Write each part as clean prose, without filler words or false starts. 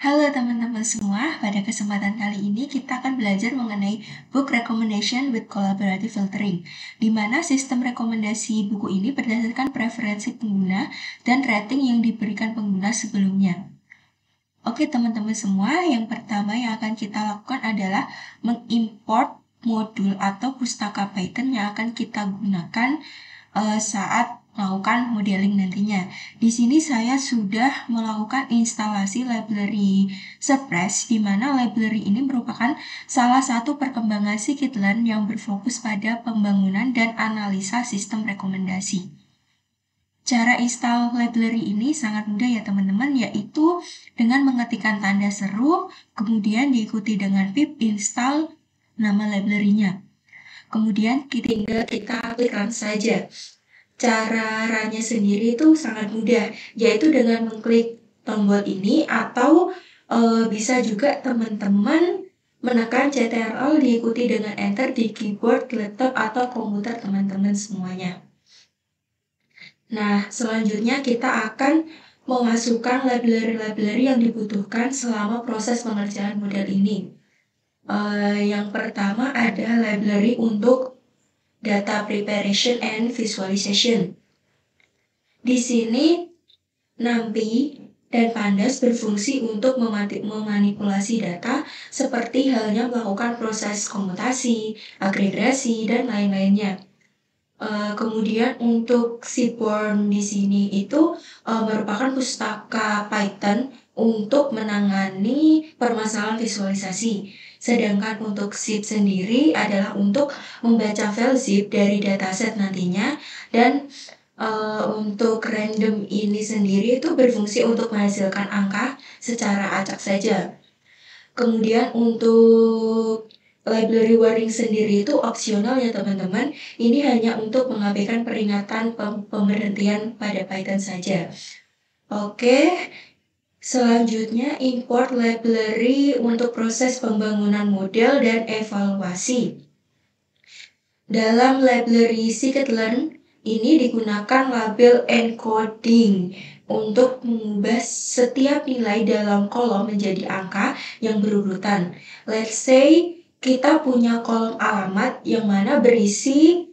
Halo teman-teman semua, pada kesempatan kali ini kita akan belajar mengenai Book Recommendation with Collaborative Filtering, di mana sistem rekomendasi buku ini berdasarkan preferensi pengguna dan rating yang diberikan pengguna sebelumnya. Oke teman-teman semua, yang pertama yang akan kita lakukan adalah mengimport modul atau pustaka Python yang akan kita gunakan saat melakukan modeling nantinya. Di sini saya sudah melakukan instalasi library Surprise, di mana library ini merupakan salah satu perkembangan scikit-learn yang berfokus pada pembangunan dan analisa sistem rekomendasi. Cara install library ini sangat mudah ya teman-teman, yaitu dengan mengetikkan tanda seru, kemudian diikuti dengan pip install nama library-nya. Kemudian tinggal kita klik run saja. Caranya sendiri itu sangat mudah, yaitu dengan mengklik tombol ini atau bisa juga teman-teman menekan Ctrl diikuti dengan enter di keyboard, laptop, atau komputer teman-teman semuanya. Nah, selanjutnya kita akan memasukkan library-library yang dibutuhkan selama proses pengerjaan model ini. Yang pertama ada library untuk data preparation and visualization. Di sini NumPy dan Pandas berfungsi untuk memanipulasi data seperti halnya melakukan proses komputasi, agregasi, dan lain-lainnya. Kemudian untuk Seaborn di sini itu merupakan pustaka Python untuk menangani permasalahan visualisasi. Sedangkan untuk zip sendiri adalah untuk membaca file zip dari dataset nantinya, dan untuk random ini sendiri itu berfungsi untuk menghasilkan angka secara acak saja. Kemudian untuk library warning sendiri itu opsional ya teman-teman. Ini hanya untuk mengabaikan peringatan pemberhentian pada Python saja. Oke, selanjutnya import library untuk proses pembangunan model dan evaluasi. Dalam library scikit-learn ini digunakan label encoding untuk mengubah setiap nilai dalam kolom menjadi angka yang berurutan. Let's say kita punya kolom alamat yang mana berisi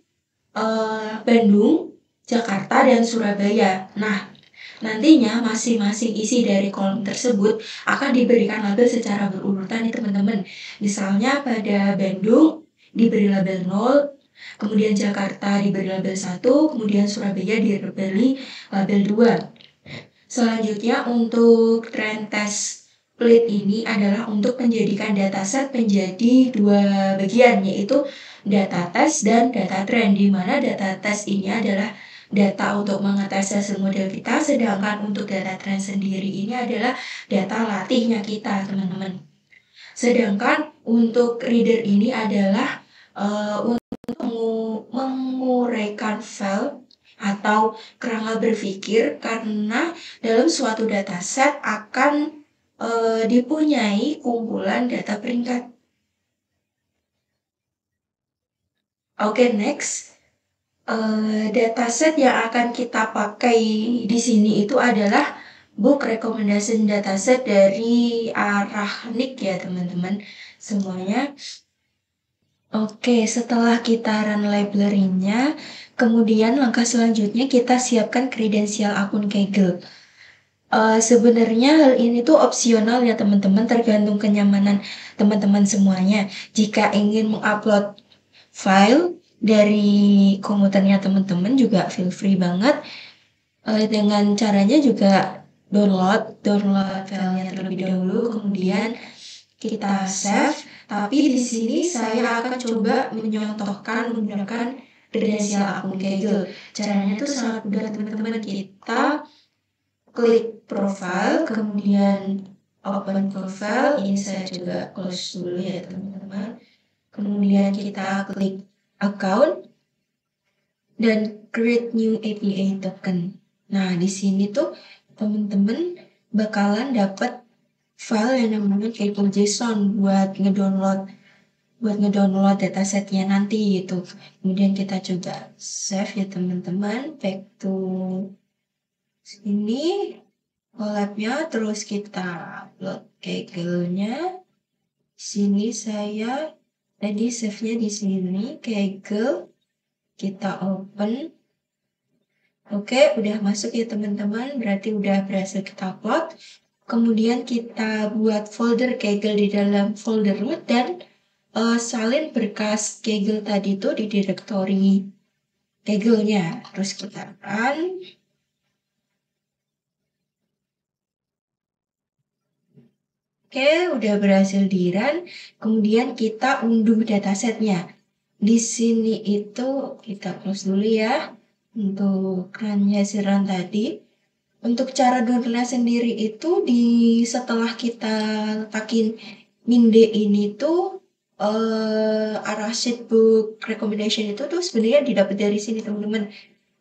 Bandung, Jakarta, dan Surabaya. Nah, nantinya masing-masing isi dari kolom tersebut akan diberikan label secara berurutan nih teman-teman. Misalnya pada Bandung diberi label 0, kemudian Jakarta diberi label 1, kemudian Surabaya diberi label 2. Selanjutnya untuk trend test split ini adalah untuk menjadikan dataset menjadi dua bagian, yaitu data test dan data trend, di mana data test ini adalah data untuk mengetes hasil model kita, sedangkan untuk data trend sendiri ini adalah data latihnya kita, teman-teman. Sedangkan untuk reader ini adalah untuk menguraikan file atau kerangka berpikir, karena dalam suatu dataset akan dipunyai kumpulan data peringkat. Oke, next. Dataset yang akan kita pakai di sini itu adalah Book Recommendation Dataset dari Arachnik ya teman-teman semuanya. Oke, setelah kita run library-nya, kemudian langkah selanjutnya kita siapkan kredensial akun Kaggle. Sebenarnya hal ini tuh opsional ya teman-teman, tergantung kenyamanan teman-teman semuanya. Jika ingin mengupload file dari komputernya teman-teman juga feel free banget. Dengan caranya juga download filenya terlebih dahulu, kemudian kita save. Tapi di sini saya akan coba menyontohkan menggunakan kredensial akun Kaggle. Caranya itu sangat mudah teman-teman. Kita klik profile, kemudian open profile. Ini saya coba close dulu ya teman-teman. Kemudian kita klik account dan create new API token. Nah, di sini tuh teman-teman bakalan dapat file yang namanya Kaggle.json buat ngedownload datasetnya nanti gitu. Kemudian kita coba save ya teman-teman, back to sini. collab-nya, terus kita upload Kaggle-nya. Sini saya tadi save-nya di sini, Kaggle. Kita open. Oke, udah masuk ya teman-teman, berarti udah berhasil kita upload. Kemudian kita buat folder Kaggle di dalam folder root dan salin berkas Kaggle tadi itu di direktori Kaggle-nya. Terus kita run. Oke, udah berhasil di run. Kemudian kita unduh datasetnya. Di sini itu kita close dulu ya untuk run-nya si run tadi. Untuk cara downloadnya sendiri itu setelah kita letakin Minde ini tuh arah sheetbook recommendation itu tuh sebenarnya didapat dari sini teman-teman.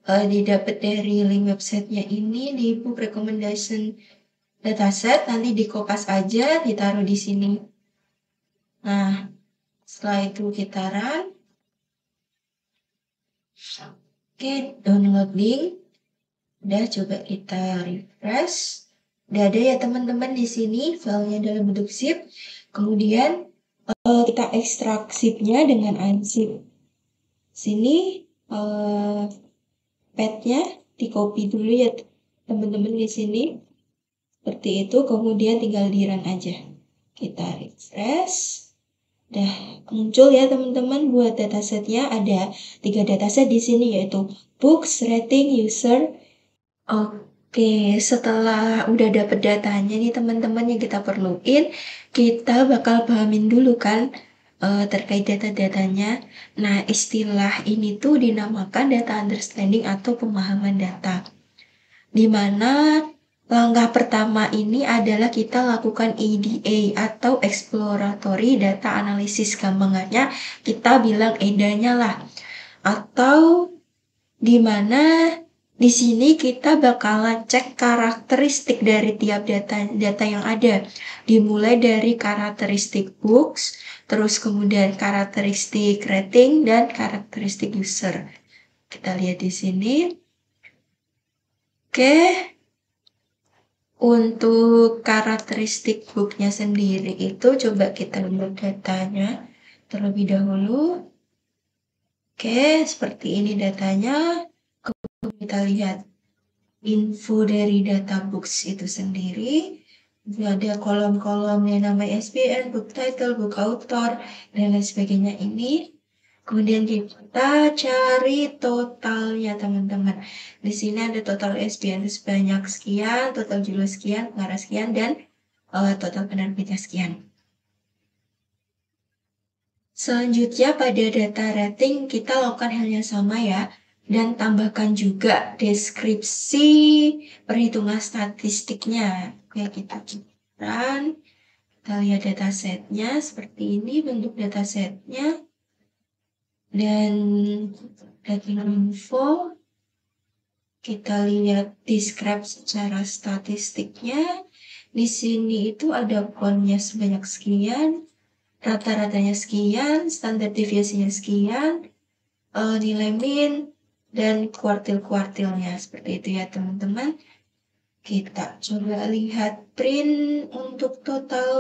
Didapat dari link websitenya ini di book recommendation dataset, nanti di kopas aja, ditaruh di sini. Nah, setelah itu kita run. Oke, downloading. Udah, coba kita refresh. Udah ada ya teman-teman di sini filenya dalam bentuk zip. Kemudian kita ekstrak zipnya dengan unzip. Sini path-nya di copy dulu ya teman-teman di sini. Seperti itu, kemudian tinggal di run aja. Kita refresh. Udah muncul ya teman-teman buat datasetnya. Ada 3 dataset di sini yaitu books, rating, user. Oke, setelah udah dapet datanya nih teman-teman yang kita perluin, kita bakal pahamin dulu kan terkait data-datanya. Nah, istilah ini tuh dinamakan data understanding atau pemahaman data. Dimana langkah pertama ini adalah kita lakukan EDA atau exploratory data analysis. Gampangannya kita bilang EDA-nya lah. Atau dimana di sini kita bakalan cek karakteristik dari tiap data yang ada. Dimulai dari karakteristik books, terus kemudian karakteristik rating, dan karakteristik user. Kita lihat di sini. Oke. Untuk karakteristik booknya sendiri itu coba kita lihat datanya terlebih dahulu. Oke, seperti ini datanya. Kemudian kita lihat info dari data books itu sendiri. Ada kolom-kolom yang namanya SBN, book title, book author, dan lain sebagainya ini. Kemudian kita cari totalnya teman-teman. Di sini ada total SBN sebanyak sekian, total judul sekian, pengarah sekian, dan total penerbitnya sekian. Selanjutnya pada data rating kita lakukan hal yang sama ya. Dan tambahkan juga deskripsi perhitungan statistiknya. Oke, kita run. Kita lihat datasetnya seperti ini bentuk datasetnya. Dan rating info. Kita lihat describe secara statistiknya. Di sini itu ada poinnya sebanyak sekian. Rata-ratanya sekian, standar deviasinya sekian, nilai min, dan kuartil-kuartilnya. Seperti itu ya teman-teman. Kita coba lihat print untuk total.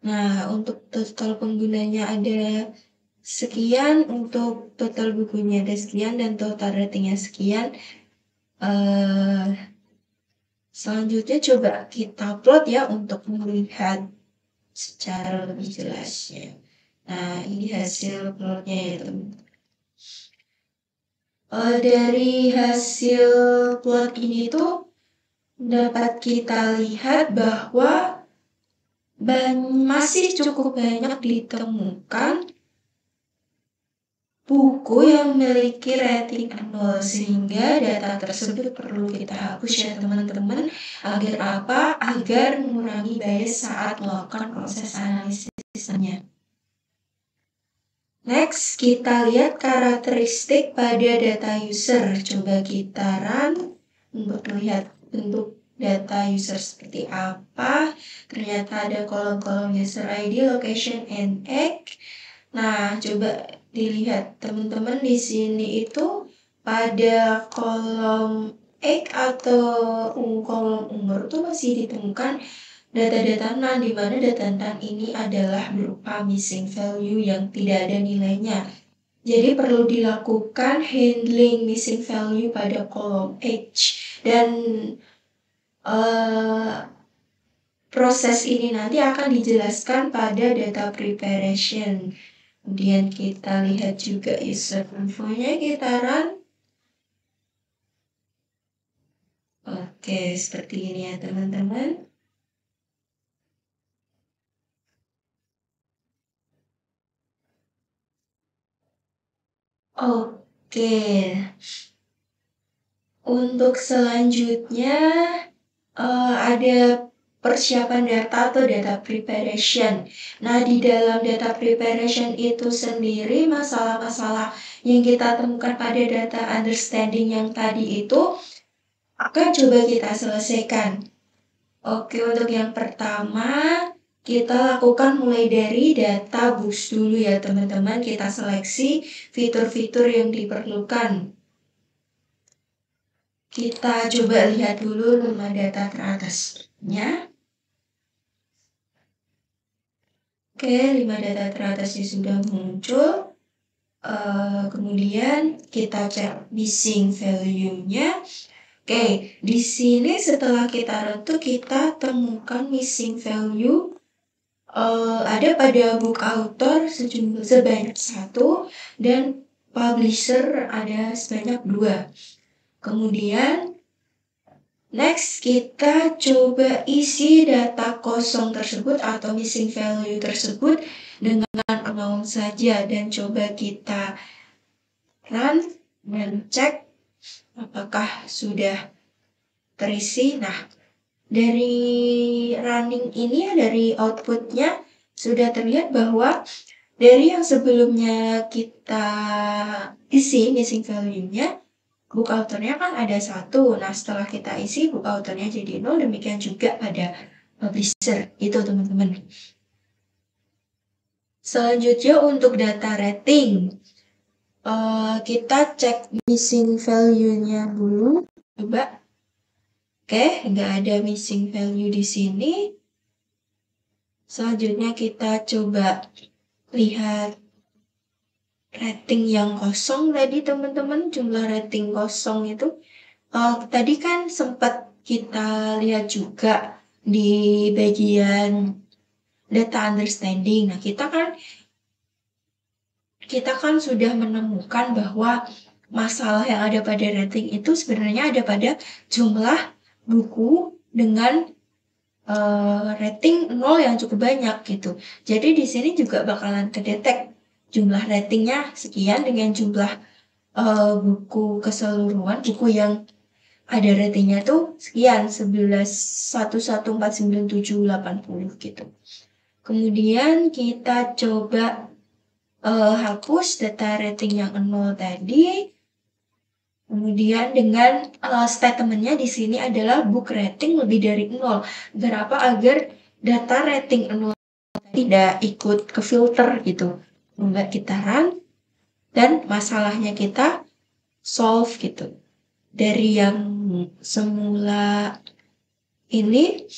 Nah, untuk total penggunanya ada sekian, untuk total bukunya ada sekian, dan total ratingnya sekian. Selanjutnya coba kita upload ya untuk melihat secara lebih jelasnya. Nah, ini hasil uploadnya ya teman-teman. Dari hasil plot ini tuh dapat kita lihat bahwa masih cukup banyak ditemukan buku yang memiliki rating 0 sehingga data tersebut perlu kita hapus ya teman-teman. Agar apa? Agar mengurangi bias saat melakukan proses analisisnya. Next, kita lihat karakteristik pada data user. Coba kita run untuk melihat bentuk data user seperti apa. Ternyata ada kolom-kolom user ID, location, and age. Nah, coba dilihat teman-teman di sini itu pada kolom age atau kolom umur itu masih ditemukan data-data NaN, di mana data NaN ini adalah berupa missing value yang tidak ada nilainya. Jadi perlu dilakukan handling missing value pada kolom age, dan proses ini nanti akan dijelaskan pada data preparation. Kemudian kita lihat juga user infonya, kita run. Oke, seperti ini ya teman-teman. Oke, untuk selanjutnya ada persiapan data atau data preparation. Nah, di dalam data preparation itu sendiri, masalah-masalah yang kita temukan pada data understanding yang tadi itu akan coba kita selesaikan. Oke, untuk yang pertama, kita lakukan mulai dari data books dulu ya teman-teman. Kita seleksi fitur-fitur yang diperlukan. Kita coba lihat dulu 5 data teratasnya. Oke, 5 data teratasnya sudah muncul. Kemudian kita cek missing value-nya. Oke, di sini setelah kita run kita temukan missing value ada pada book author sebanyak 1 dan publisher ada sebanyak 2. Kemudian next kita coba isi data kosong tersebut atau missing value tersebut dengan unknown saja, dan coba kita run dan cek apakah sudah terisi. Nah, dari running ini ya, dari outputnya sudah terlihat bahwa dari yang sebelumnya kita isi missing value-nya, book author-nya kan ada 1. Nah, setelah kita isi book author-nya jadi 0, demikian juga pada publisher. Itu teman-teman. Selanjutnya untuk data rating. Kita cek missing value-nya dulu. Coba. Oke, nggak ada missing value di sini. Selanjutnya kita coba lihat rating yang kosong tadi teman-teman. Jumlah rating kosong itu tadi kan sempat kita lihat juga di bagian data understanding. Nah, kita kan sudah menemukan bahwa masalah yang ada pada rating itu sebenarnya ada pada jumlah buku dengan rating 0 yang cukup banyak gitu. Jadi di sini juga bakalan kedetek jumlah ratingnya sekian dengan jumlah buku keseluruhan, buku yang ada ratingnya tuh sekian, 11.1149780 gitu. Kemudian kita coba hapus data rating yang 0 tadi. Kemudian dengan statementnya di sini adalah book rating lebih dari 0. Berapa agar data rating 0 tidak ikut ke filter gitu. Coba kita run dan masalahnya kita solve gitu. Dari yang semula ini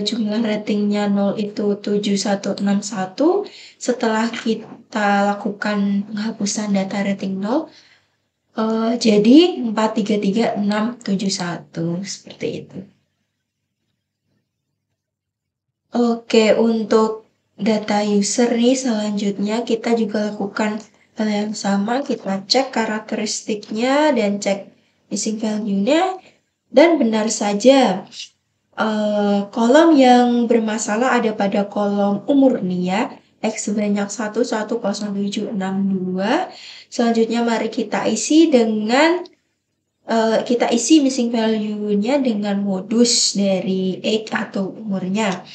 jumlah ratingnya 0 itu 7161. Setelah kita lakukan penghapusan data rating 0, jadi 433671 seperti itu. Oke, untuk data user nih selanjutnya kita juga lakukan hal yang sama. Kita cek karakteristiknya dan cek missing value-nya, dan benar saja kolom yang bermasalah ada pada kolom umur nih ya, X sebanyak 110762. Selanjutnya mari kita isi dengan missing value-nya dengan modus dari age atau umurnya.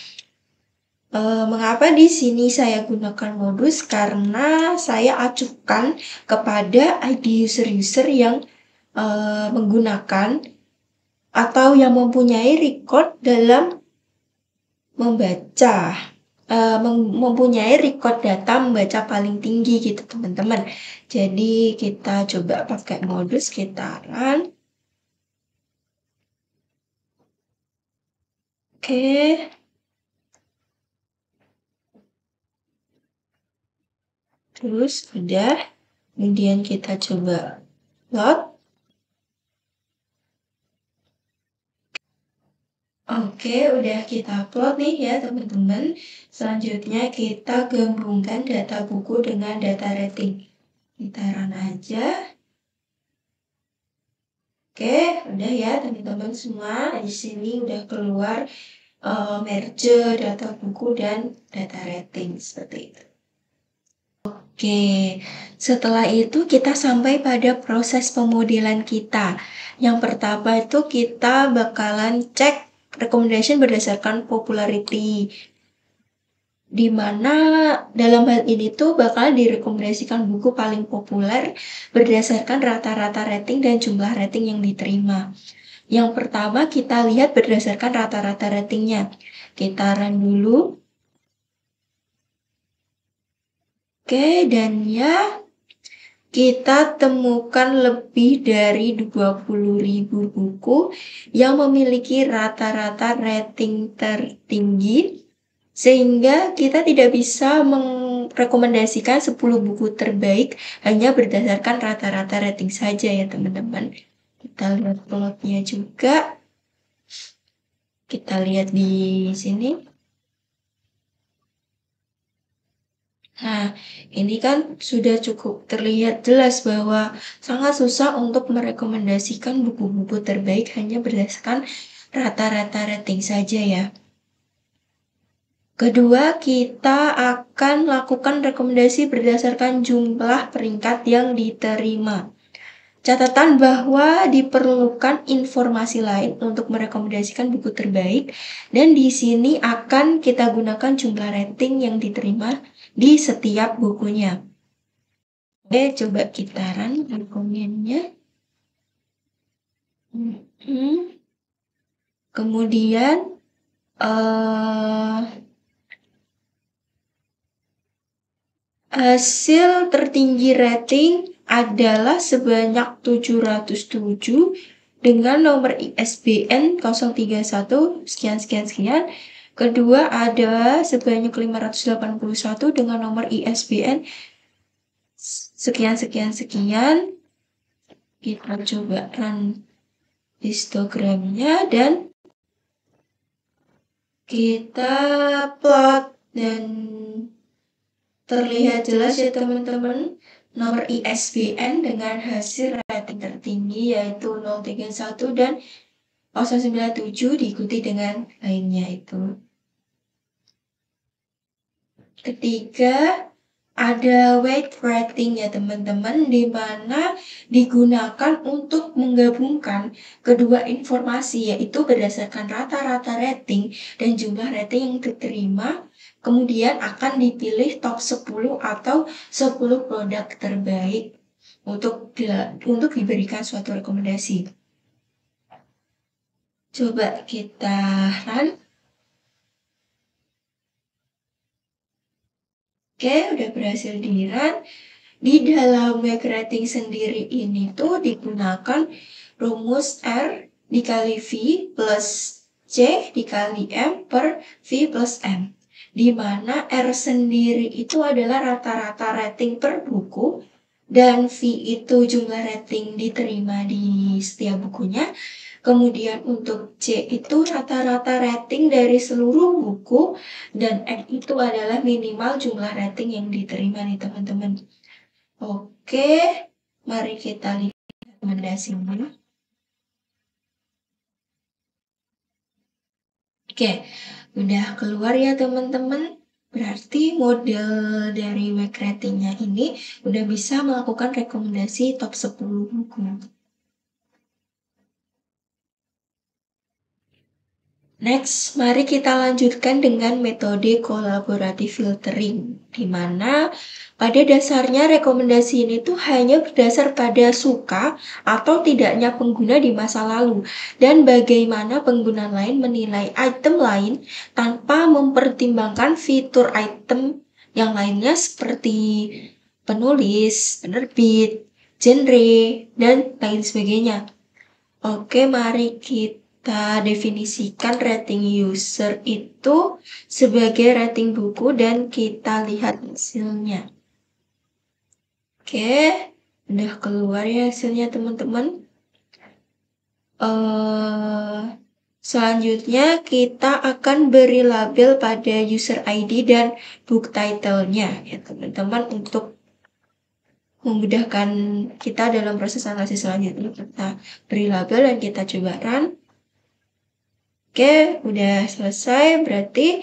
Mengapa di sini saya gunakan modus? Karena saya acukan kepada ID user-user yang menggunakan atau yang mempunyai record dalam membaca, mempunyai record data membaca paling tinggi gitu teman-teman. Jadi kita coba pakai modus, kita run. Oke. Terus udah, kemudian kita coba plot. Oke, udah kita plot nih ya teman-teman. Selanjutnya kita gabungkan data buku dengan data rating. Kita run aja. Oke, udah ya teman-teman semua. Di sini udah keluar merge data buku dan data rating seperti itu. Oke, setelah itu kita sampai pada proses pemodelan kita. Yang pertama itu kita bakalan cek recommendation berdasarkan popularity. Di mana dalam hal ini tuh bakal direkomendasikan buku paling populer berdasarkan rata-rata rating dan jumlah rating yang diterima. Yang pertama kita lihat berdasarkan rata-rata ratingnya. Kita run dulu. Oke, dan ya kita temukan lebih dari 20.000 buku yang memiliki rata-rata rating tertinggi, sehingga kita tidak bisa merekomendasikan 10 buku terbaik hanya berdasarkan rata-rata rating saja ya teman-teman. Kita lihat plotnya juga. Kita lihat di sini. Nah, ini kan sudah cukup terlihat jelas bahwa sangat susah untuk merekomendasikan buku-buku terbaik hanya berdasarkan rata-rata rating saja ya. Kedua, kita akan lakukan rekomendasi berdasarkan jumlah peringkat yang diterima. Catatan bahwa diperlukan informasi lain untuk merekomendasikan buku terbaik, dan di sini akan kita gunakan jumlah rating yang diterima di setiap bukunya. Oke, coba kita run dokumennya. Kemudian hasil tertinggi rating adalah sebanyak 707 dengan nomor ISBN 031 sekian sekian sekian. Kedua ada sebanyak 581 dengan nomor ISBN sekian sekian sekian. Kita coba run histogramnya dan kita plot, dan terlihat jelas ya teman-teman nomor ISBN dengan hasil rating tertinggi yaitu 031 dan 097 diikuti dengan lainnya itu. Ketiga, ada weight rating ya teman-teman, di mana digunakan untuk menggabungkan kedua informasi yaitu berdasarkan rata-rata rating dan jumlah rating yang diterima. Kemudian akan dipilih top 10 atau 10 produk terbaik untuk diberikan suatu rekomendasi. Coba kita run. Oke, udah berhasil di-run. Di dalam weight rating sendiri ini tuh digunakan rumus R dikali V plus C dikali M per V plus M. Di mana R sendiri itu adalah rata-rata rating per buku, dan V itu jumlah rating diterima di setiap bukunya. Kemudian untuk C itu rata-rata rating dari seluruh buku, dan M itu adalah minimal jumlah rating yang diterima nih teman-teman. Oke, mari kita lihat rekomendasinya. Oke, udah keluar ya teman-teman. Berarti model dari weight ratingnya ini udah bisa melakukan rekomendasi top 10 buku. Next, mari kita lanjutkan dengan metode collaborative filtering, di mana pada dasarnya rekomendasi ini tuh hanya berdasar pada suka atau tidaknya pengguna di masa lalu, dan bagaimana pengguna lain menilai item lain tanpa mempertimbangkan fitur item yang lainnya seperti penulis, penerbit, genre, dan lain sebagainya. Oke, mari kita kita definisikan rating user itu sebagai rating buku dan kita lihat hasilnya. Oke, udah keluar ya hasilnya teman-teman. Selanjutnya kita akan beri label pada user ID dan book title-nya ya teman-teman, untuk memudahkan kita dalam proses analisis selanjutnya. Kita beri label dan kita coba run. Oke, udah selesai, berarti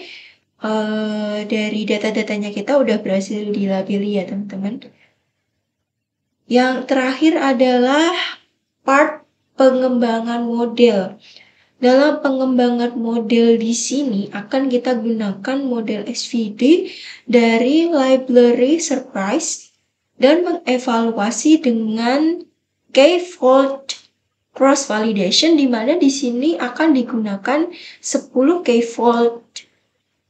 dari data-datanya kita udah berhasil dilabeli ya teman-teman. Yang terakhir adalah part pengembangan model. Dalam pengembangan model di sini akan kita gunakan model SVD dari library Surprise dan mengevaluasi dengan k-fold cross validation, di mana di sini akan digunakan 10 k-fold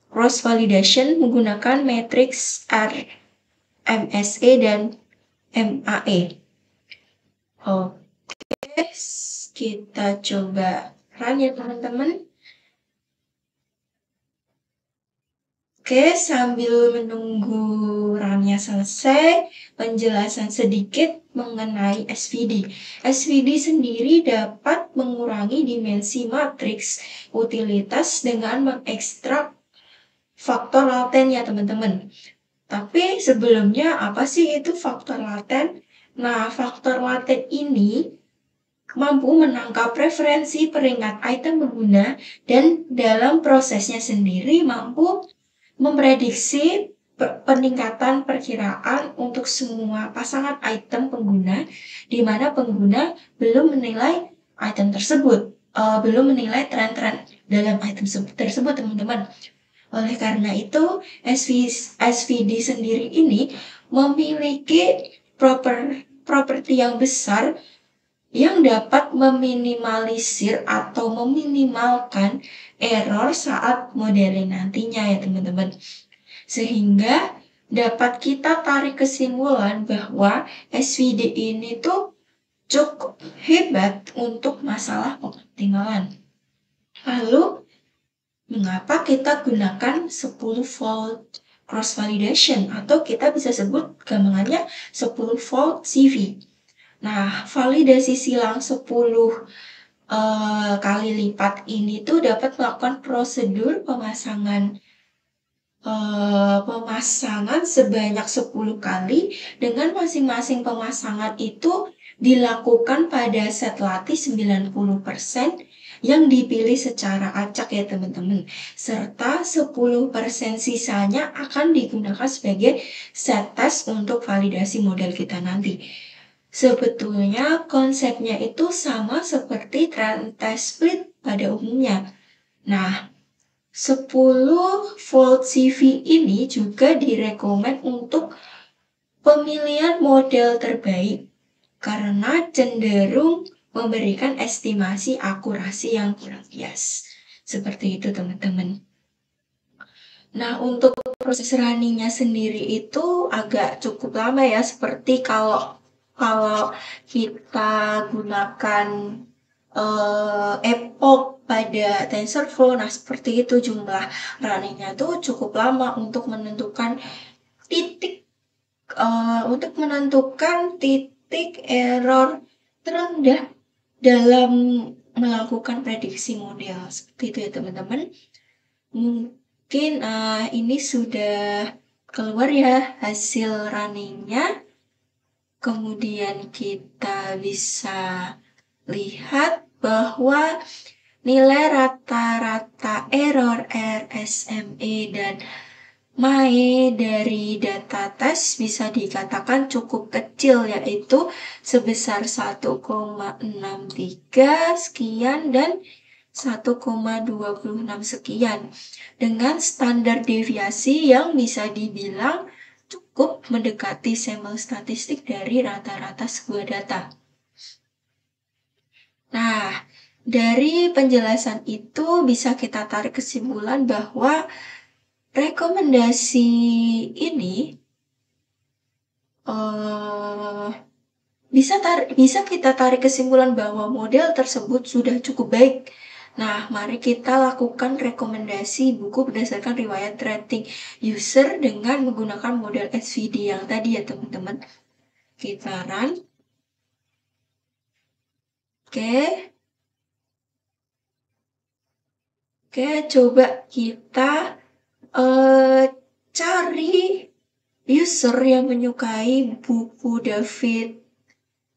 cross validation menggunakan matriks RMSE dan MAE. Oke, kita coba run ya teman-teman. Oke, sambil menunggu runnya selesai, penjelasan sedikit mengenai SVD. SVD sendiri dapat mengurangi dimensi matriks utilitas dengan mengekstrak faktor laten ya teman-teman. Tapi sebelumnya apa sih itu faktor laten? Nah, faktor laten ini mampu menangkap preferensi peringkat item pengguna dan dalam prosesnya sendiri mampu memprediksi peningkatan perkiraan untuk semua pasangan item pengguna, di mana pengguna belum menilai item tersebut, belum menilai tren-tren dalam item tersebut teman-teman. Oleh karena itu, SVD sendiri ini memiliki properti yang besar yang dapat meminimalisir atau meminimalkan error saat modeling nantinya ya teman-teman. Sehingga dapat kita tarik kesimpulan bahwa SVD ini tuh cukup hebat untuk masalah pengoptimalan. Lalu, mengapa kita gunakan 10-fold cross validation, atau kita bisa sebut gampangannya 10-fold CV. Nah, validasi silang 10 kali lipat ini tuh dapat melakukan prosedur pemasangan sebanyak 10 kali, dengan masing-masing pemasangan itu dilakukan pada set latih 90% yang dipilih secara acak ya teman-teman, serta 10% sisanya akan digunakan sebagai set test untuk validasi model kita nanti. Sebetulnya konsepnya itu sama seperti trend test split pada umumnya. Nah, 10-fold CV ini juga direkomend untuk pemilihan model terbaik karena cenderung memberikan estimasi akurasi yang kurang bias. Seperti itu teman-teman. Nah, untuk proses runningnya sendiri itu agak cukup lama ya, seperti kalau kita gunakan epoch pada TensorFlow, nah seperti itu jumlah runningnya tuh cukup lama untuk menentukan titik error terendah dalam melakukan prediksi model. Seperti itu ya teman-teman. Mungkin ini sudah keluar ya hasil runningnya. Kemudian kita bisa lihat bahwa nilai rata-rata error RSME dan MAE dari data tes bisa dikatakan cukup kecil, yaitu sebesar 1,63 sekian dan 1,26 sekian, dengan standar deviasi yang bisa dibilang cukup mendekati sampel statistik dari rata-rata sebuah data. Nah, dari penjelasan itu bisa kita tarik kesimpulan bahwa rekomendasi ini bisa kita tarik kesimpulan bahwa model tersebut sudah cukup baik Nah, mari kita lakukan rekomendasi buku berdasarkan riwayat rating user dengan menggunakan model SVD yang tadi ya teman-teman. Kita run. Oke. Oke, coba kita cari user yang menyukai buku David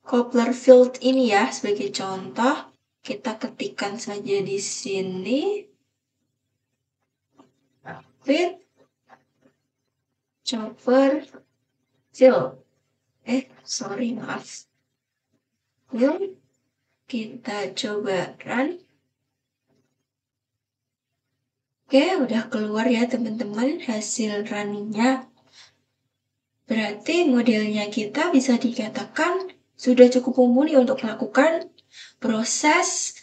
Copperfield ini ya. Sebagai contoh, kita ketikkan saja di sini. David Copperfield. Maaf. Yuk, kita coba run. Oke, udah keluar ya teman-teman hasil runningnya. Berarti modelnya kita bisa dikatakan sudah cukup mumpuni untuk melakukan proses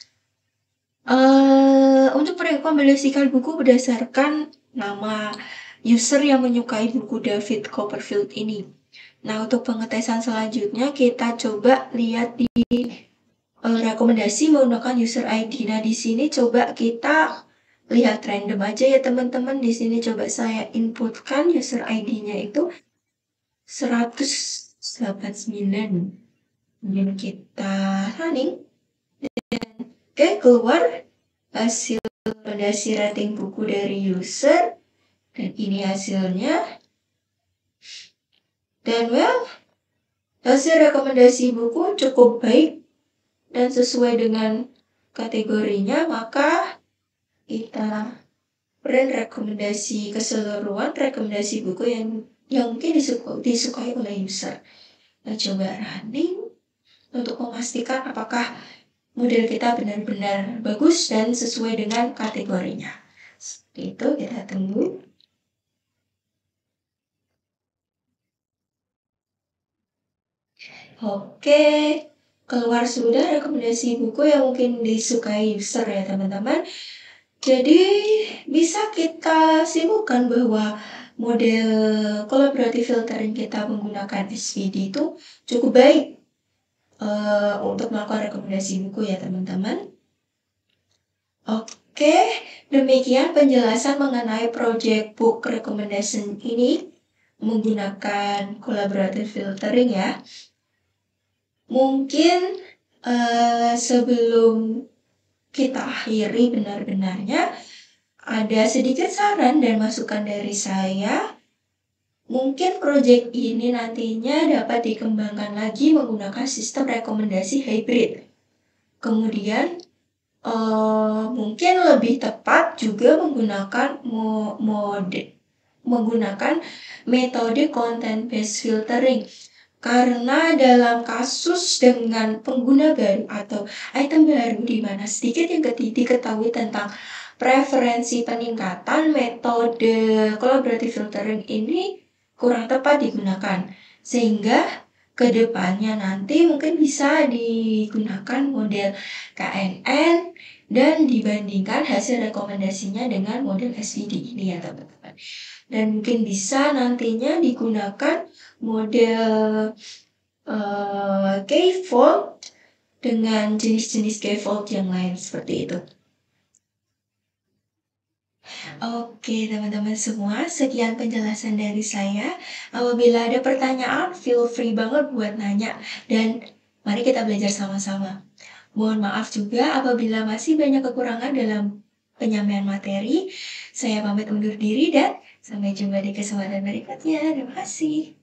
untuk merekomendasikan buku berdasarkan nama user yang menyukai buku David Copperfield ini. Nah, untuk pengetesan selanjutnya kita coba lihat di rekomendasi menggunakan user ID. Nah, di sini coba kita lihat random aja ya teman-teman. Di sini coba saya inputkan user ID-nya itu 189. Kemudian kita running. Oke, keluar hasil rekomendasi rating buku dari user. Dan ini hasilnya. Dan hasil rekomendasi buku cukup baik dan sesuai dengan kategorinya, maka kita print rekomendasi keseluruhan rekomendasi buku yang mungkin disukai oleh user. Nah, coba running untuk memastikan apakah model kita benar-benar bagus dan sesuai dengan kategorinya. Seperti itu, kita tunggu. Oke, keluar sudah rekomendasi buku yang mungkin disukai user ya teman-teman. Jadi bisa kita simpulkan bahwa model collaborative filtering kita menggunakan SVD itu cukup baik untuk melakukan rekomendasi buku ya teman-teman. Oke, demikian penjelasan mengenai project book recommendation ini menggunakan collaborative filtering ya. Mungkin sebelum kita akhiri benar-benarnya, ada sedikit saran dan masukan dari saya. Mungkin proyek ini nantinya dapat dikembangkan lagi menggunakan sistem rekomendasi hybrid. Kemudian mungkin lebih tepat juga menggunakan metode content based filtering. Karena dalam kasus dengan pengguna baru atau item baru di mana sedikit yang diketahui tentang preferensi peningkatan, metode collaborative filtering ini kurang tepat digunakan. Sehingga kedepannya nanti mungkin bisa digunakan model KNN dan dibandingkan hasil rekomendasinya dengan model SVD ini ya teman-teman. Dan mungkin bisa nantinya digunakan model K-fold dengan jenis-jenis K-fold yang lain seperti itu. Oke teman-teman semua, sekian penjelasan dari saya. Apabila ada pertanyaan, feel free banget buat nanya. Dan mari kita belajar sama-sama. Mohon maaf juga apabila masih banyak kekurangan dalam penyampaian materi. Saya pamit undur diri dan sampai jumpa di kesempatan berikutnya. Terima kasih.